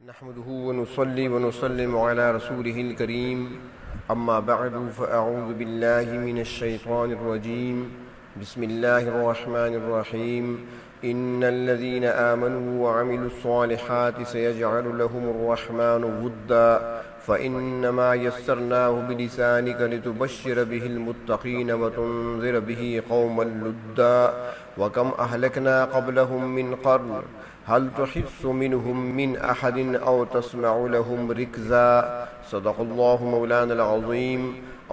نحمده ونصلي ونسلم على رسوله الكريم أما بعد فأعوذ بالله من الشيطان الرجيم بسم الله الرحمن الرحيم إن الذين آمنوا وعملوا الصالحات سيجعل لهم الرحمن ودا فإنما يسرناه بلسانك لتبشر به المتقين وتنذر به قوما لدا وكم أهلكنا قبلهم من قرن هل تحس منهم من أحد أو تسمع لهم ركزا صدق الله مولانا العظيم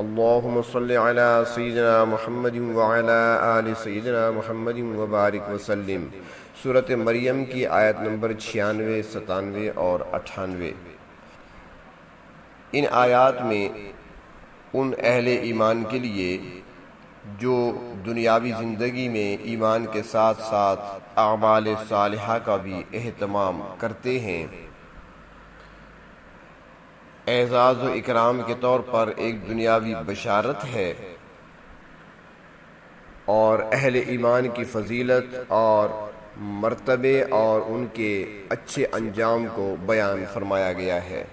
اللهم صل على سيدنا محمد وعلى آل سيدنا محمد وبارك وسلم۔ سورۃ مریم کی آیت نمبر 96، 97 اور 98۔ ان آیات میں ان اہل ایمان کے لیے جو دنیاوی زندگی میں ایمان کے ساتھ ساتھ اعمال صالحہ کا بھی اہتمام کرتے ہیں، اعزاز و اکرام کے طور پر ایک دنیاوی بشارت ہے، اور اہل ایمان کی فضیلت اور مرتبے اور ان کے اچھے انجام کو بیان فرمایا گیا ہے۔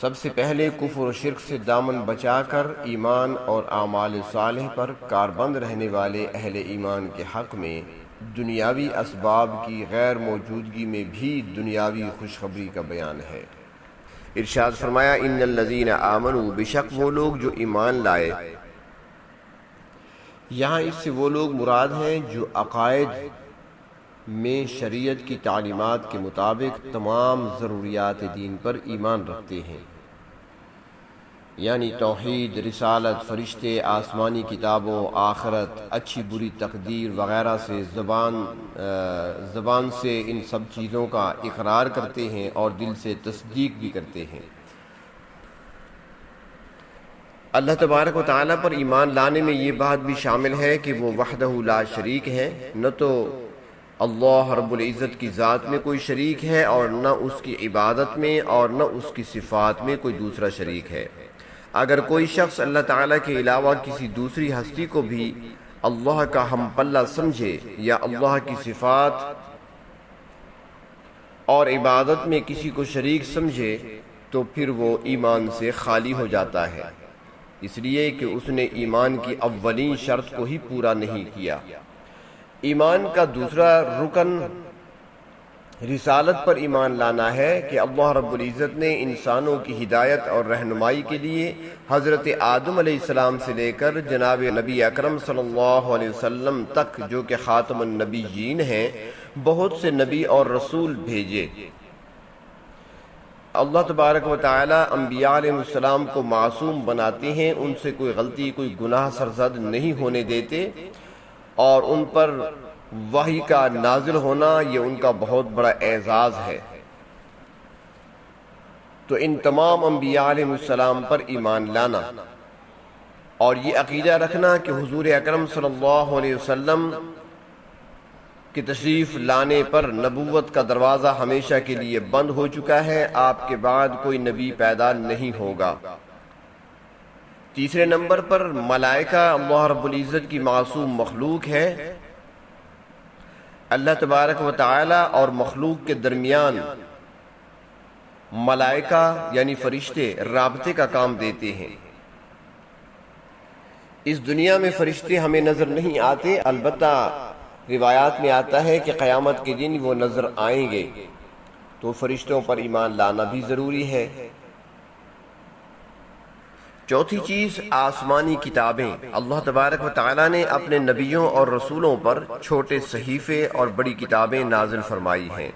سب سے پہلے کفر و شرک سے دامن بچا کر ایمان اور اعمال صالح پر کاربند رہنے والے اہل ایمان کے حق میں دنیاوی اسباب کی غیر موجودگی میں بھی دنیاوی خوشخبری کا بیان ہے۔ ارشاد فرمایا ان الذین آمنوا، بے شک وہ لوگ جو ایمان لائے۔ یہاں اس سے وہ لوگ مراد ہیں جو عقائد میں شریعت کی تعلیمات کے مطابق تمام ضروریات دین پر ایمان رکھتے ہیں، یعنی توحید، رسالت، فرشتے، آسمانی کتابوں، آخرت، اچھی بری تقدیر وغیرہ سے زبان سے ان سب چیزوں کا اقرار کرتے ہیں اور دل سے تصدیق بھی کرتے ہیں۔ اللہ تبارک و تعالیٰ پر ایمان لانے میں یہ بات بھی شامل ہے کہ وہ وحدہ لا شریک ہے، نہ تو اللہ رب العزت کی ذات میں کوئی شریک ہے اور نہ اس کی عبادت میں اور نہ اس کی صفات میں کوئی دوسرا شریک ہے۔ اگر کوئی شخص اللہ تعالیٰ کے علاوہ کسی دوسری ہستی کو بھی اللہ کا ہم پلہ سمجھے یا اللہ کی صفات اور عبادت میں کسی کو شریک سمجھے تو پھر وہ ایمان سے خالی ہو جاتا ہے، اس لیے کہ اس نے ایمان کی اولین شرط کو ہی پورا نہیں کیا۔ ایمان کا دوسرا رکن رسالت پر ایمان لانا ہے کہ اللہ رب العزت نے انسانوں کی ہدایت اور رہنمائی کے لیے حضرت آدم علیہ السلام سے لے کر جناب نبی اکرم صلی اللہ علیہ وسلم تک جو کہ خاتم النبیین ہیں، بہت سے نبی اور رسول بھیجے۔ اللہ تبارک و تعالی انبیاء علیہ السلام کو معصوم بناتے ہیں، ان سے کوئی غلطی، کوئی گناہ سرزد نہیں ہونے دیتے، اور ان پر وحی کا نازل ہونا یہ ان کا بہت بڑا اعزاز ہے۔ تو ان تمام انبیاء علیہ السلام پر ایمان لانا اور یہ عقیدہ رکھنا کہ حضور اکرم صلی اللہ علیہ وسلم کی تشریف لانے پر نبوت کا دروازہ ہمیشہ کے لیے بند ہو چکا ہے، آپ کے بعد کوئی نبی پیدا نہیں ہوگا۔ تیسرے نمبر پر ملائکہ اللہ رب العزت کی معصوم مخلوق ہے۔ اللہ تبارک و تعالی اور مخلوق کے درمیان ملائکہ یعنی فرشتے رابطے کا کام دیتے ہیں۔ اس دنیا میں فرشتے ہمیں نظر نہیں آتے، البتہ روایات میں آتا ہے کہ قیامت کے دن وہ نظر آئیں گے، تو فرشتوں پر ایمان لانا بھی ضروری ہے۔ چوتھی چیز آسمانی کتابیں۔ اللہ تبارک و تعالیٰ نے اپنے نبیوں اور رسولوں پر چھوٹے صحیفے اور بڑی کتابیں نازل فرمائی ہیں۔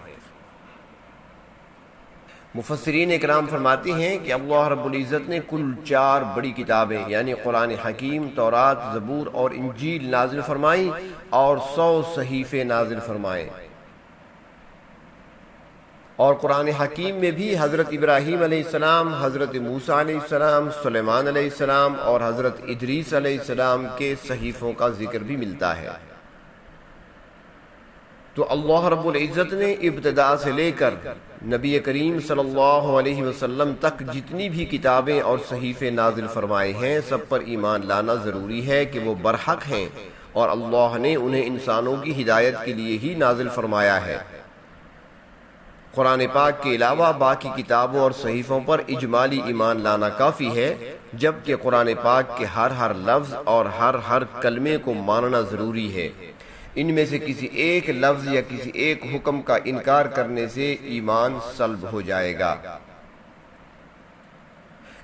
مفسرین اکرام فرماتے ہیں کہ اللہ رب العزت نے کل 4 بڑی کتابیں یعنی قرآن حکیم، تورات، زبور اور انجیل نازل فرمائی اور 100 صحیفے نازل فرمائے۔ اور قرآن حکیم میں بھی حضرت ابراہیم علیہ السلام، حضرت موسیٰ علیہ السلام، سلیمان علیہ السلام اور حضرت ادریس علیہ السلام کے صحیفوں کا ذکر بھی ملتا ہے۔ تو اللہ رب العزت نے ابتدا سے لے کر نبی کریم صلی اللہ علیہ وسلم تک جتنی بھی کتابیں اور صحیفے نازل فرمائے ہیں، سب پر ایمان لانا ضروری ہے کہ وہ برحق ہیں اور اللہ نے انہیں انسانوں کی ہدایت کے لیے ہی نازل فرمایا ہے۔ قرآن پاک کے علاوہ باقی کتابوں اور صحیفوں پر اجمالی ایمان لانا کافی ہے، جبکہ قرآن پاک کے ہر لفظ اور ہر کلمے کو ماننا ضروری ہے۔ ان میں سے کسی ایک لفظ یا کسی ایک حکم کا انکار کرنے سے ایمان سلب ہو جائے گا۔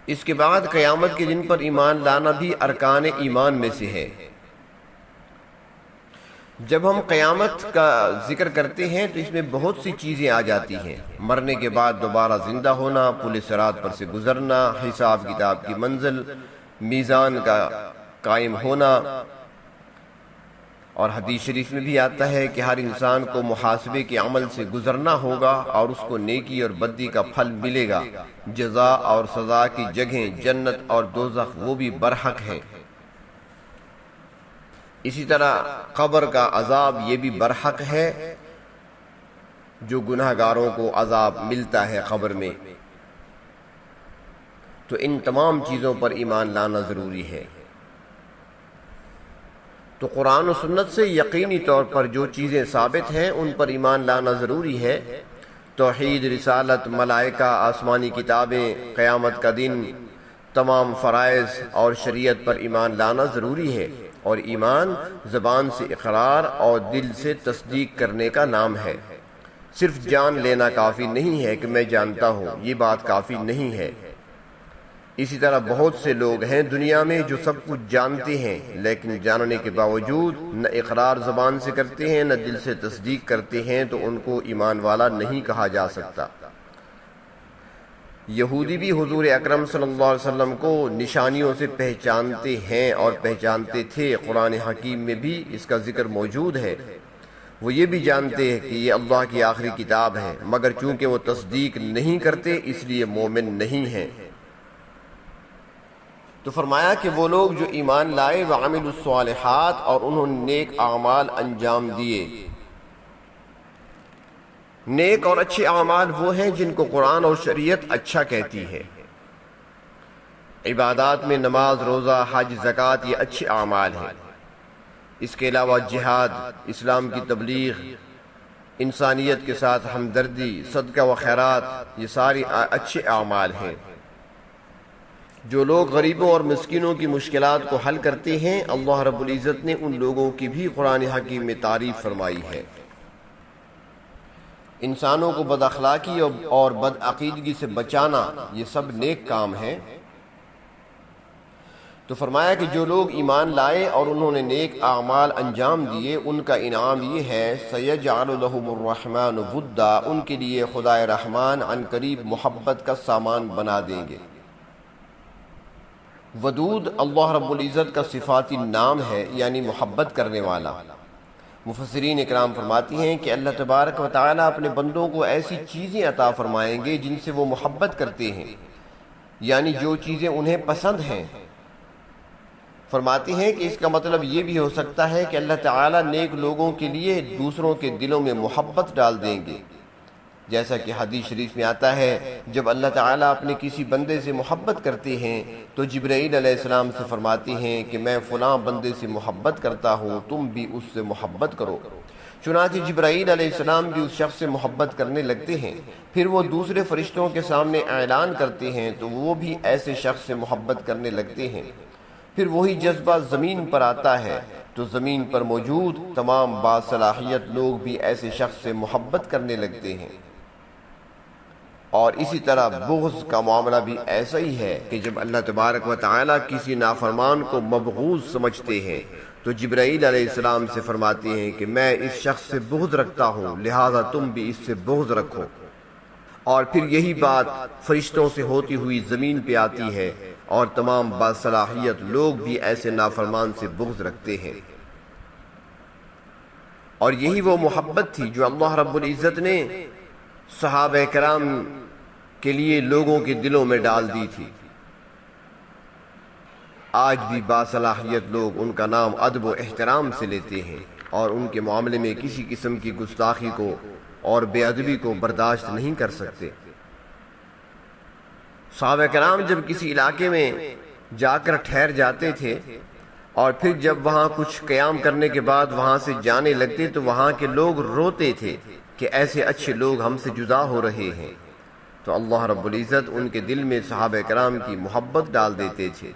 اس کے بعد قیامت کے دن پر ایمان لانا بھی ارکان ایمان میں سے ہے۔ جب ہم قیامت کا ذکر کرتے ہیں تو اس میں بہت سی چیزیں آ جاتی ہیں، مرنے کے بعد دوبارہ زندہ ہونا، پل صراط پر سے گزرنا، حساب کتاب کی منزل، میزان کا قائم ہونا، اور حدیث شریف میں بھی آتا ہے کہ ہر انسان کو محاسبے کے عمل سے گزرنا ہوگا اور اس کو نیکی اور بدی کا پھل ملے گا۔ جزا اور سزا کی جگہیں جنت اور دوزخ وہ بھی برحق ہیں۔ اسی طرح قبر کا عذاب یہ بھی برحق ہے، جو گناہگاروں کو عذاب ملتا ہے قبر میں۔ تو ان تمام چیزوں پر ایمان لانا ضروری ہے۔ تو قرآن و سنت سے یقینی طور پر جو چیزیں ثابت ہیں ان پر ایمان لانا ضروری ہے۔ توحید، رسالت، ملائکہ، آسمانی کتابیں، قیامت کا دن، تمام فرائض اور شریعت پر ایمان لانا ضروری ہے۔ اور ایمان زبان سے اقرار اور دل سے تصدیق کرنے کا نام ہے۔ صرف جان لینا کافی نہیں ہے کہ میں جانتا ہوں، یہ بات کافی نہیں ہے۔ اسی طرح بہت سے لوگ ہیں دنیا میں جو سب کچھ جانتے ہیں، لیکن جاننے کے باوجود نہ اقرار زبان سے کرتے ہیں نہ دل سے تصدیق کرتے ہیں، تو ان کو ایمان والا نہیں کہا جا سکتا۔ یہودی بھی حضور اکرم صلی اللہ علیہ وسلم کو نشانیوں سے پہچانتے ہیں اور پہچانتے تھے۔ قرآن حکیم میں بھی اس کا ذکر موجود ہے۔ وہ یہ بھی جانتے ہیں کہ یہ اللہ کی آخری کتاب ہے، مگر چونکہ وہ تصدیق نہیں کرتے اس لیے مومن نہیں ہیں۔ تو فرمایا کہ وہ لوگ جو ایمان لائے وعملوا الصالحات اور انہوں نے نیک اعمال انجام دیے۔ نیک اور اچھے اعمال وہ ہیں جن کو قرآن اور شریعت اچھا کہتی ہے۔ عبادات میں نماز، روزہ، حج، زکوٰۃ یہ اچھے اعمال ہیں۔ اس کے علاوہ جہاد، اسلام کی تبلیغ، انسانیت کے ساتھ ہمدردی، صدقہ و خیرات یہ ساری اچھے اعمال ہیں۔ جو لوگ غریبوں اور مسکینوں کی مشکلات کو حل کرتے ہیں، اللہ رب العزت نے ان لوگوں کی بھی قرآن حکیم میں تعریف فرمائی ہے۔ انسانوں کو بد اخلاقی اور بد عقیدگی سے بچانا یہ سب نیک کام ہیں۔ تو فرمایا کہ جو لوگ ایمان لائے اور انہوں نے نیک اعمال انجام دیے، ان کا انعام یہ ہے سَيَجْعَلُ لَهُمُ الرَّحْمَنُ وُدًّا، ان کے لیے خدائے رحمان عن قریب محبت کا سامان بنا دیں گے۔ ودود اللہ رب العزت کا صفاتی نام ہے، یعنی محبت کرنے والا۔ مفسرین اکرام فرماتی ہیں کہ اللہ تبارک و تعالیٰ اپنے بندوں کو ایسی چیزیں عطا فرمائیں گے جن سے وہ محبت کرتے ہیں، یعنی جو چیزیں انہیں پسند ہیں۔ فرماتی ہیں کہ اس کا مطلب یہ بھی ہو سکتا ہے کہ اللہ تعالیٰ نیک لوگوں کے لیے دوسروں کے دلوں میں محبت ڈال دیں گے، جیسا کہ حدیث شریف میں آتا ہے جب اللہ تعالیٰ اپنے کسی بندے سے محبت کرتے ہیں تو جبرائیل علیہ السلام سے فرماتے ہیں کہ میں فلاں بندے سے محبت کرتا ہوں، تم بھی اس سے محبت کرو۔ چنانچہ جبرائیل علیہ السلام بھی اس شخص سے محبت کرنے لگتے ہیں، پھر وہ دوسرے فرشتوں کے سامنے اعلان کرتے ہیں تو وہ بھی ایسے شخص سے محبت کرنے لگتے ہیں، پھر وہی جذبہ زمین پر آتا ہے تو زمین پر موجود تمام باصلاحیت لوگ بھی ایسے شخص سے محبت کرنے لگتے ہیں۔ اور اسی طرح بغض کا معاملہ بھی ایسا ہی ہے کہ جب اللہ تبارک و تعالیٰ کسی نافرمان کو مبغوض سمجھتے ہیں تو جبرائیل علیہ السلام سے فرماتے ہیں کہ میں اس شخص سے بغض رکھتا ہوں، لہذا تم بھی اس سے بغض رکھو۔ اور پھر یہی بات فرشتوں سے ہوتی ہوئی زمین پہ آتی ہے اور تمام باصلاحیت لوگ بھی ایسے نافرمان سے بغض رکھتے ہیں۔ اور یہی وہ محبت تھی جو اللہ رب العزت نے صحابہ کرام کے لیے لوگوں کے دلوں میں ڈال دی تھی۔ آج بھی باصلاحیت لوگ ان کا نام ادب و احترام سے لیتے ہیں اور ان کے معاملے میں کسی قسم کی گستاخی کو اور بے ادبی کو برداشت نہیں کر سکتے۔ صحابہ کرام جب کسی علاقے میں جا کر ٹھہر جاتے تھے اور پھر جب وہاں کچھ قیام کرنے کے بعد وہاں سے جانے لگتے تو وہاں کے لوگ روتے تھے کہ ایسے اچھے لوگ ہم سے جدا ہو رہے ہیں، تو اللہ رب العزت ان کے دل میں صحابہ کرام کی محبت ڈال دیتے تھے۔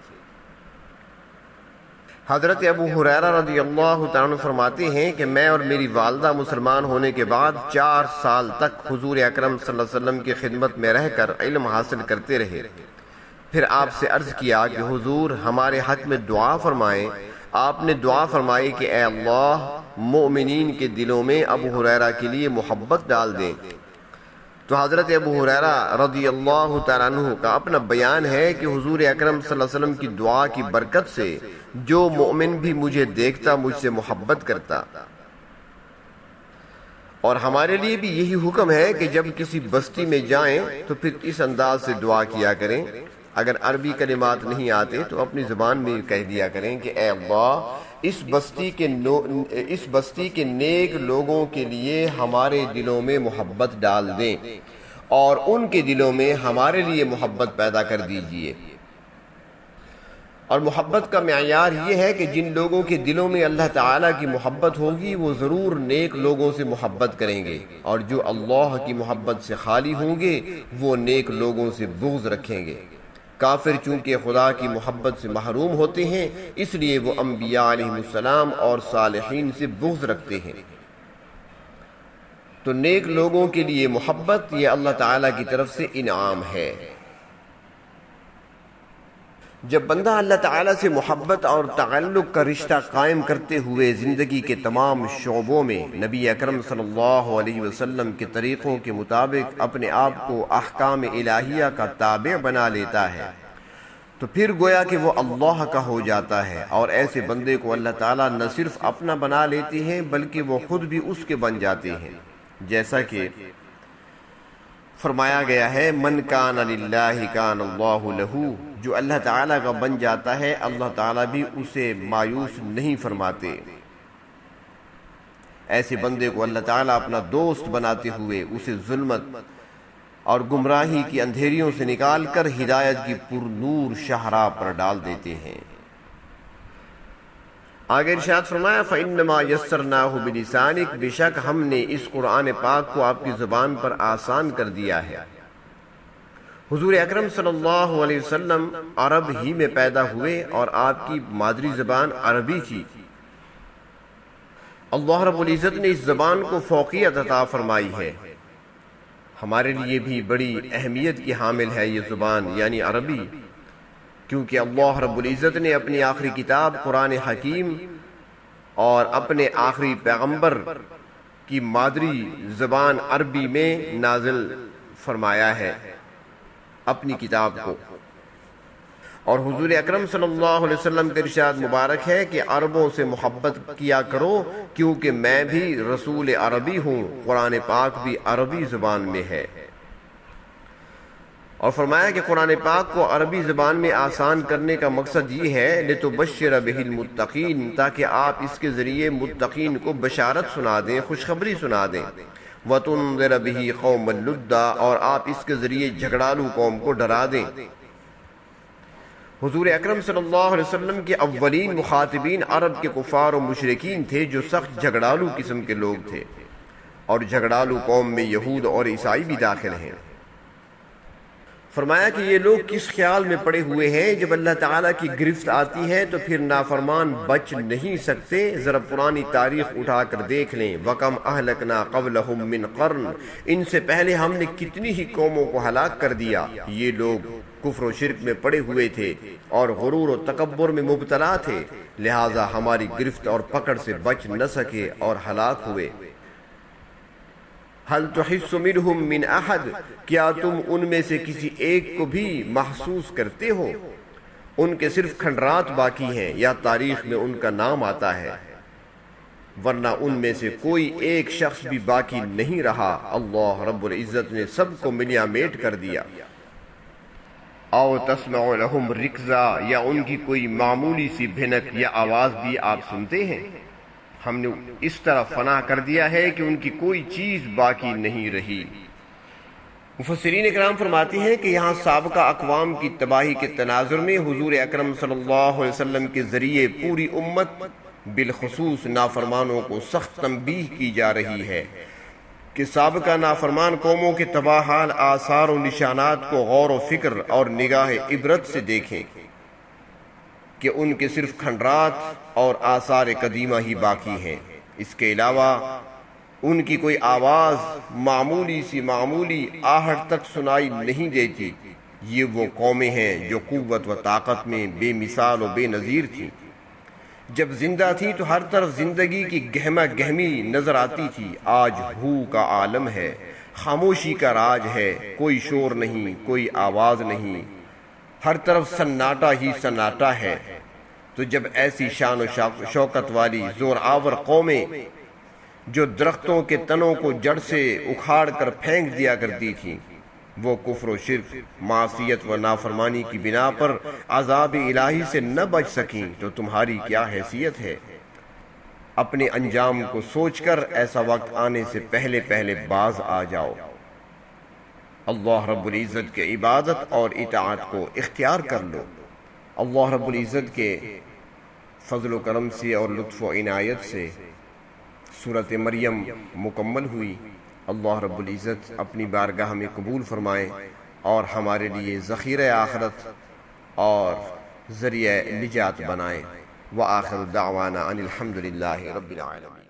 حضرت ابو ہریرہ رضی اللہ تعالیٰ عنہ فرماتے ہیں کہ میں اور میری والدہ مسلمان ہونے کے بعد 4 سال تک حضور اکرم صلی اللہ علیہ وسلم کی خدمت میں رہ کر علم حاصل کرتے رہے۔ پھر آپ سے عرض کیا کہ حضور ہمارے حق میں دعا فرمائیں۔ آپ نے دعا فرمائی کہ اے اللہ مومنین کے دلوں میں ابو ہریرہ کے لیے محبت ڈال دیں۔ تو حضرت ابو ہریرہ رضی اللہ تعالیٰ عنہ کا اپنا بیان ہے کہ حضور اکرم صلی اللہ علیہ وسلم کی دعا کی برکت سے جو مومن بھی مجھے دیکھتا مجھ سے محبت کرتا۔ اور ہمارے لیے بھی یہی حکم ہے کہ جب کسی بستی میں جائیں تو پھر اس انداز سے دعا کیا کریں۔ اگر عربی کلمات نہیں آتے تو اپنی زبان میں کہہ دیا کریں کہ اے اللہ اس بستی کے نیک لوگوں کے لیے ہمارے دلوں میں محبت ڈال دیں اور ان کے دلوں میں ہمارے لیے محبت پیدا کر دیجئے۔ اور محبت کا معیار یہ ہے کہ جن لوگوں کے دلوں میں اللہ تعالیٰ کی محبت ہوگی وہ ضرور نیک لوگوں سے محبت کریں گے، اور جو اللہ کی محبت سے خالی ہوں گے وہ نیک لوگوں سے بغض رکھیں گے۔ کافر چونکہ خدا کی محبت سے محروم ہوتے ہیں اس لیے وہ انبیاء علیہ السلام اور صالحین سے بغض رکھتے ہیں۔ تو نیک لوگوں کے لیے محبت یہ اللہ تعالیٰ کی طرف سے انعام ہے۔ جب بندہ اللہ تعالیٰ سے محبت اور تعلق کا رشتہ قائم کرتے ہوئے زندگی کے تمام شعبوں میں نبی اکرم صلی اللہ علیہ وسلم کے طریقوں کے مطابق اپنے آپ کو احکام الہیہ کا تابع بنا لیتا ہے تو پھر گویا کہ وہ اللہ کا ہو جاتا ہے، اور ایسے بندے کو اللہ تعالیٰ نہ صرف اپنا بنا لیتے ہیں بلکہ وہ خود بھی اس کے بن جاتے ہیں، جیسا کہ فرمایا گیا ہے من کان للہ کان اللہ لہ، جو اللہ تعالیٰ کا بن جاتا ہے اللہ تعالیٰ بھی اسے مایوس نہیں فرماتے۔ ایسے بندے کو اللہ تعالیٰ اپنا دوست بناتے ہوئے اسے ظلمت اور گمراہی کی اندھیریوں سے نکال کر ہدایت کی پر نور شاہراہ پر ڈال دیتے ہیں۔ آگے ارشاد فرمایا فَإِنَّمَا يَسَّرْنَاهُ بِلِسَانِكَ، بے شک ہم نے اس قرآن پاک کو آپ کی زبان پر آسان کر دیا ہے۔ حضور اکرم صلی اللہ علیہ وسلم عرب ہی میں پیدا ہوئے اور آپ کی مادری زبان عربی تھی۔ اللہ رب العزت نے اس زبان کو فوقیت عطا فرمائی ہے۔ ہمارے لیے بھی بڑی اہمیت کی حامل ہے یہ زبان یعنی عربی، کیونکہ اللہ رب العزت نے اپنی آخری کتاب قرآن حکیم اور اپنے آخری پیغمبر کی مادری زبان عربی میں نازل فرمایا ہے اپنی کتاب کو۔ اور حضور اکرم صلی اللہ علیہ وسلم کا ارشاد مبارک ہے کہ عربوں سے محبت کیا کرو کیونکہ میں بھی رسول عربی ہوں، قرآن پاک بھی عربی زبان میں ہے۔ اور فرمایا کہ قرآن پاک کو عربی زبان میں آسان کرنے کا مقصد یہ ہے لِتُبَشِّرَ بِهِ الْمُتَّقِينَ، تاکہ آپ اس کے ذریعے متقین کو بشارت سنا دیں، خوشخبری سنا دیں، وَتُنذِرَ بِهِ قَوْمًا لُدًّا، اور آپ اس کے ذریعے جھگڑالو قوم کو ڈرا دیں۔ حضور اکرم صلی اللہ علیہ وسلم کے اولین مخاطبین عرب کے کفار و مشرکین تھے جو سخت جھگڑالو قسم کے لوگ تھے، اور جھگڑالو قوم میں یہود اور عیسائی بھی داخل ہیں۔ فرمایا کہ یہ لوگ کس خیال میں پڑے ہوئے ہیں، جب اللہ تعالیٰ کی گرفت آتی ہے تو پھر نافرمان بچ نہیں سکتے۔ ذرا پرانی تاریخ اٹھا کر دیکھ لیں، وَكَمْ أَهْلَكْنَا قَبْلَهُمْ مِنْ قَرْنٍ، ان سے پہلے ہم نے کتنی ہی قوموں کو ہلاک کر دیا۔ یہ لوگ کفر و شرک میں پڑے ہوئے تھے اور غرور و تکبر میں مبتلا تھے، لہٰذا ہماری گرفت اور پکڑ سے بچ نہ سکے اور ہلاک ہوئے۔ هل تحس منهم من احد، کیا تم ان میں سے کسی ایک کو بھی محسوس کرتے ہو؟ ان کے صرف کھنڈرات باقی ہیں یا تاریخ میں ان کا نام آتا ہے، ورنہ ان میں سے کوئی ایک شخص بھی باقی نہیں رہا۔ اللہ رب العزت نے سب کو ملیا میٹ کر دیا۔ او تسمع لهم رکزا، یا ان کی کوئی معمولی سی بھنک یا آواز بھی آپ سنتے ہیں؟ ہم نے اس طرح فنا کر دیا ہے کہ ان کی کوئی چیز باقی نہیں رہی۔ مفسرین اکرام فرماتے ہیں کہ یہاں سابقہ اقوام کی تباہی کے تناظر میں حضور اکرم صلی اللہ علیہ وسلم کے ذریعے پوری امت بالخصوص نافرمانوں کو سخت تنبیہ کی جا رہی ہے کہ سابقہ نافرمان قوموں کے تباہ حال آثار و نشانات کو غور و فکر اور نگاہ عبرت سے دیکھیں کہ ان کے صرف کھنڈرات اور آثار قدیمہ ہی باقی ہیں، اس کے علاوہ ان کی کوئی آواز معمولی سی معمولی آہٹ تک سنائی نہیں دیتی۔ یہ وہ قومیں ہیں جو قوت و طاقت میں بے مثال و بے نظیر تھیں، جب زندہ تھی تو ہر طرف زندگی کی گہمہ گہمی نظر آتی تھی۔ آج ہو کا عالم ہے، خاموشی کا راج ہے، کوئی شور نہیں، کوئی آواز نہیں، ہر طرف سناٹا ہی سناٹا ہے۔ تو جب ایسی شان و شوکت والی زور آور قومیں جو درختوں کے تنوں کو جڑ سے اکھاڑ کر پھینک دیا کرتی تھیں، وہ کفر و شرک، معصیت و نافرمانی کی بنا پر عذاب الہی سے نہ بچ سکیں، تو تمہاری کیا حیثیت ہے؟ اپنے انجام کو سوچ کر ایسا وقت آنے سے پہلے پہلے باز آ جاؤ۔ اللہ رب العزت کے عبادت اور اطاعت کو اختیار کر لو۔ اللہ رب العزت کے فضل و کرم سے اور لطف و عنایت سے سورۃ مریم مکمل ہوئی۔ اللہ رب العزت اپنی بارگاہ میں قبول فرمائے اور ہمارے لیے ذخیرہ آخرت اور ذریعہ نجات بنائے۔ وآخر دعوانا ان الحمد للہ رب العالمین۔